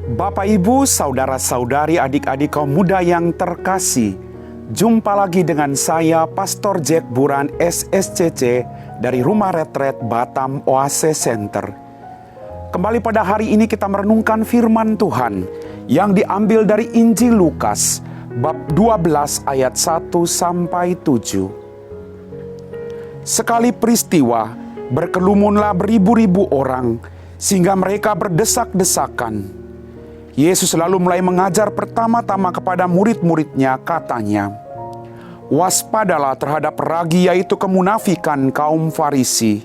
Bapak, Ibu, saudara-saudari, adik-adik kaum muda yang terkasih, jumpa lagi dengan saya, Pastor Jack Buran SSCC dari Rumah Retret Batam Oase Center. Kembali pada hari ini kita merenungkan firman Tuhan yang diambil dari Injil Lukas, bab 12 ayat 1-7. Sekali peristiwa, berkerumunlah beribu-ribu orang, sehingga mereka berdesak-desakan. Yesus lalu mulai mengajar pertama-tama kepada murid-muridnya, katanya, "Waspadalah terhadap ragi, yaitu kemunafikan kaum Farisi.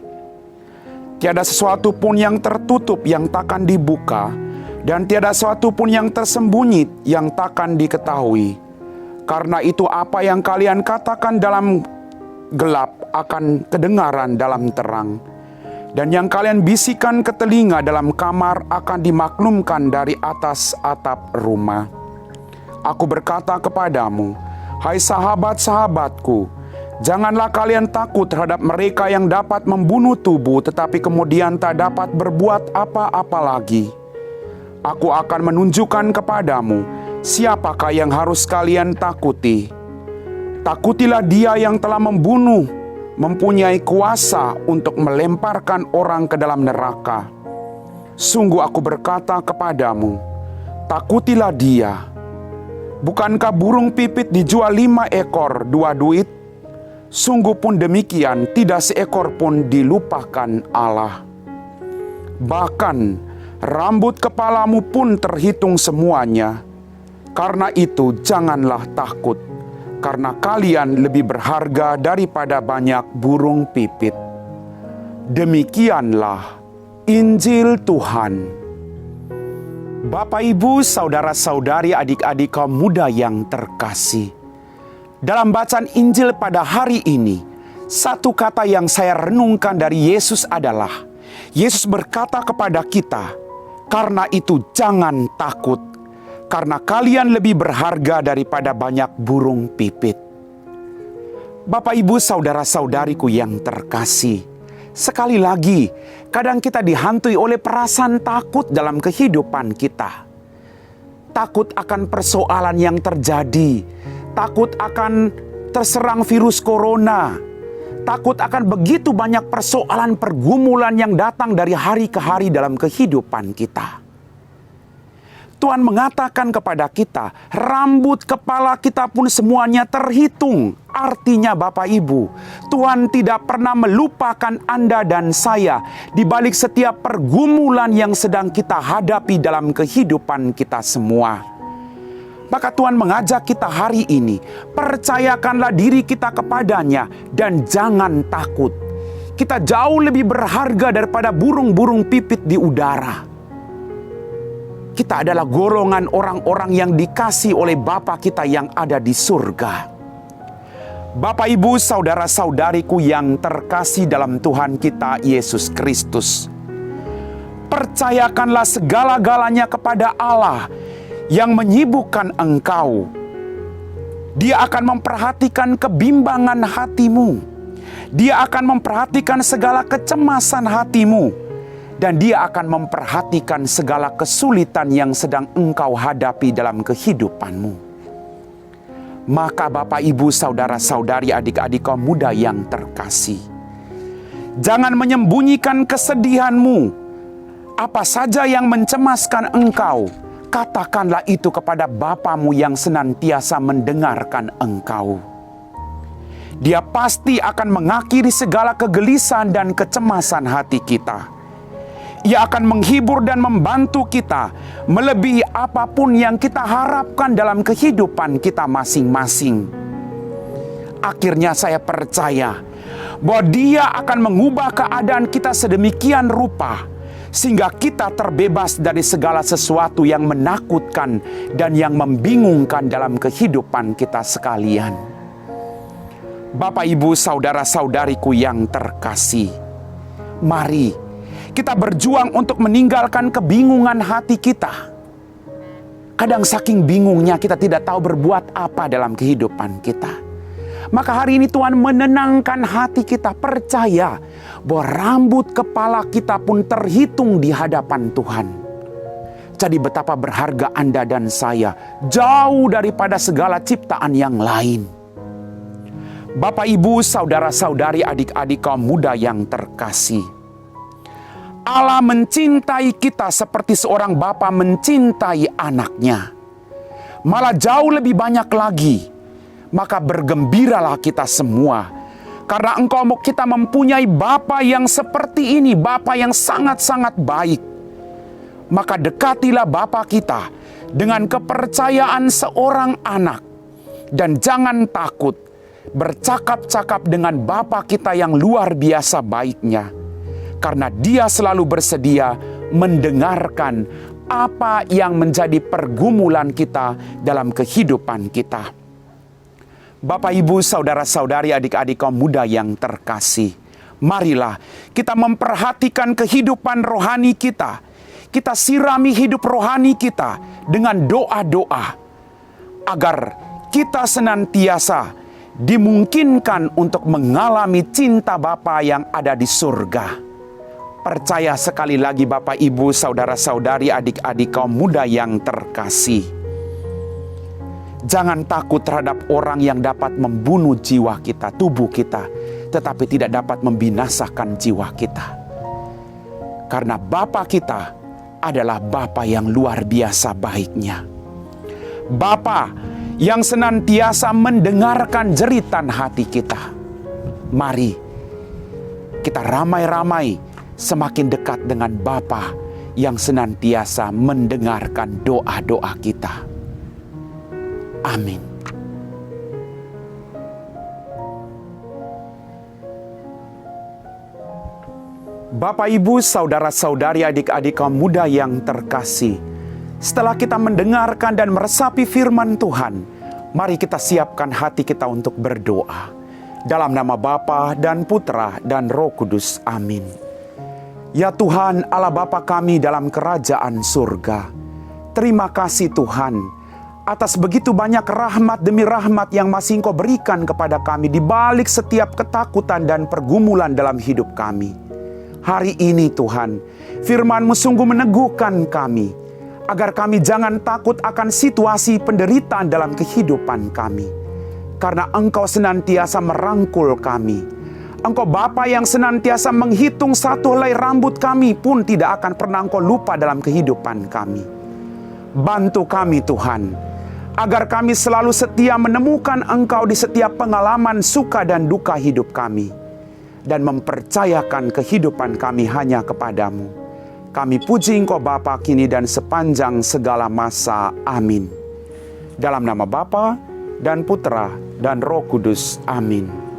Tiada sesuatu pun yang tertutup yang takkan dibuka, dan tiada sesuatu pun yang tersembunyi yang takkan diketahui. Karena itu apa yang kalian katakan dalam gelap akan kedengaran dalam terang. Dan yang kalian bisikan ke telinga dalam kamar akan dimaklumkan dari atas atap rumah. Aku berkata kepadamu, hai sahabat-sahabatku, janganlah kalian takut terhadap mereka yang dapat membunuh tubuh, tetapi kemudian tak dapat berbuat apa-apa lagi. Aku akan menunjukkan kepadamu siapakah yang harus kalian takuti. Takutilah dia yang telah mempunyai kuasa untuk melemparkan orang ke dalam neraka. Sungguh aku berkata kepadamu, takutilah dia. Bukankah burung pipit dijual 5 ekor 2 duit? Sungguh pun demikian, tidak seekor pun dilupakan Allah. Bahkan rambut kepalamu pun terhitung semuanya. Karena itu janganlah takut, karena kalian lebih berharga daripada banyak burung pipit." Demikianlah Injil Tuhan. Bapak, Ibu, saudara-saudari, adik-adik kaum muda yang terkasih, dalam bacaan Injil pada hari ini, satu kata yang saya renungkan dari Yesus adalah, Yesus berkata kepada kita, "Karena itu jangan takut, karena kalian lebih berharga daripada banyak burung pipit." Bapak, Ibu, saudara-saudariku yang terkasih, sekali lagi, kadang kita dihantui oleh perasaan takut dalam kehidupan kita. Takut akan persoalan yang terjadi, takut akan terserang virus corona, takut akan begitu banyak persoalan pergumulan yang datang dari hari ke hari dalam kehidupan kita. Tuhan mengatakan kepada kita, rambut kepala kita pun semuanya terhitung. Artinya Bapak Ibu, Tuhan tidak pernah melupakan Anda dan saya di balik setiap pergumulan yang sedang kita hadapi dalam kehidupan kita semua. Maka Tuhan mengajak kita hari ini, percayakanlah diri kita kepadanya dan jangan takut. Kita jauh lebih berharga daripada burung-burung pipit di udara. Kita adalah golongan orang-orang yang dikasihi oleh Bapa kita yang ada di surga. Bapak, Ibu, saudara-saudariku yang terkasih dalam Tuhan kita Yesus Kristus, percayakanlah segala-galanya kepada Allah yang menyibukkan engkau. Dia akan memperhatikan kebimbangan hatimu. Dia akan memperhatikan segala kecemasan hatimu. Dan dia akan memperhatikan segala kesulitan yang sedang engkau hadapi dalam kehidupanmu. Maka Bapak, Ibu, saudara-saudari, adik-adik kaum muda yang terkasih, jangan menyembunyikan kesedihanmu. Apa saja yang mencemaskan engkau, katakanlah itu kepada Bapamu yang senantiasa mendengarkan engkau. Dia pasti akan mengakhiri segala kegelisahan dan kecemasan hati kita. Ia akan menghibur dan membantu kita melebihi apapun yang kita harapkan dalam kehidupan kita masing-masing. Akhirnya saya percaya bahwa Dia akan mengubah keadaan kita sedemikian rupa sehingga kita terbebas dari segala sesuatu yang menakutkan dan yang membingungkan dalam kehidupan kita sekalian. Bapak, Ibu, saudara-saudariku yang terkasih, mari kita berjuang untuk meninggalkan kebingungan hati kita. Kadang saking bingungnya kita tidak tahu berbuat apa dalam kehidupan kita. Maka hari ini Tuhan menenangkan hati kita, percaya bahwa rambut kepala kita pun terhitung di hadapan Tuhan. Jadi betapa berharga Anda dan saya, jauh daripada segala ciptaan yang lain. Bapak, Ibu, saudara-saudari, adik-adik kaum muda yang terkasih, Allah mencintai kita seperti seorang bapa mencintai anaknya. Malah jauh lebih banyak lagi. Maka bergembiralah kita semua, karena kita mempunyai Bapa yang seperti ini, Bapa yang sangat-sangat baik. Maka dekatilah Bapa kita dengan kepercayaan seorang anak. Dan jangan takut bercakap-cakap dengan Bapa kita yang luar biasa baiknya. Karena Dia selalu bersedia mendengarkan apa yang menjadi pergumulan kita dalam kehidupan kita. Bapak, Ibu, saudara-saudari, adik-adik kaum muda yang terkasih, marilah kita memperhatikan kehidupan rohani kita. Kita sirami hidup rohani kita dengan doa-doa, agar kita senantiasa dimungkinkan untuk mengalami cinta Bapa yang ada di surga. Percaya sekali lagi Bapak, Ibu, saudara-saudari, adik-adik kaum muda yang terkasih. Jangan takut terhadap orang yang dapat membunuh jiwa kita, tubuh kita, tetapi tidak dapat membinasakan jiwa kita. Karena Bapa kita adalah Bapa yang luar biasa baiknya. Bapa yang senantiasa mendengarkan jeritan hati kita. Mari kita ramai-ramai semakin dekat dengan Bapa yang senantiasa mendengarkan doa-doa kita. Amin. Bapak, Ibu, saudara-saudari, adik-adik kaum muda yang terkasih, setelah kita mendengarkan dan meresapi firman Tuhan, mari kita siapkan hati kita untuk berdoa. Dalam nama Bapa dan Putra dan Roh Kudus. Amin. Ya Tuhan, Allah Bapa kami dalam kerajaan surga, terima kasih Tuhan atas begitu banyak rahmat demi rahmat yang masih Engkau berikan kepada kami di balik setiap ketakutan dan pergumulan dalam hidup kami. Hari ini Tuhan, firman-Mu sungguh meneguhkan kami, agar kami jangan takut akan situasi penderitaan dalam kehidupan kami. Karena Engkau senantiasa merangkul kami. Engkau Bapa yang senantiasa menghitung satu helai rambut kami pun tidak akan pernah Engkau lupa dalam kehidupan kami. Bantu kami Tuhan, agar kami selalu setia menemukan Engkau di setiap pengalaman suka dan duka hidup kami. Dan mempercayakan kehidupan kami hanya kepadamu. Kami puji Engkau Bapa kini dan sepanjang segala masa. Amin. Dalam nama Bapa dan Putra dan Roh Kudus. Amin.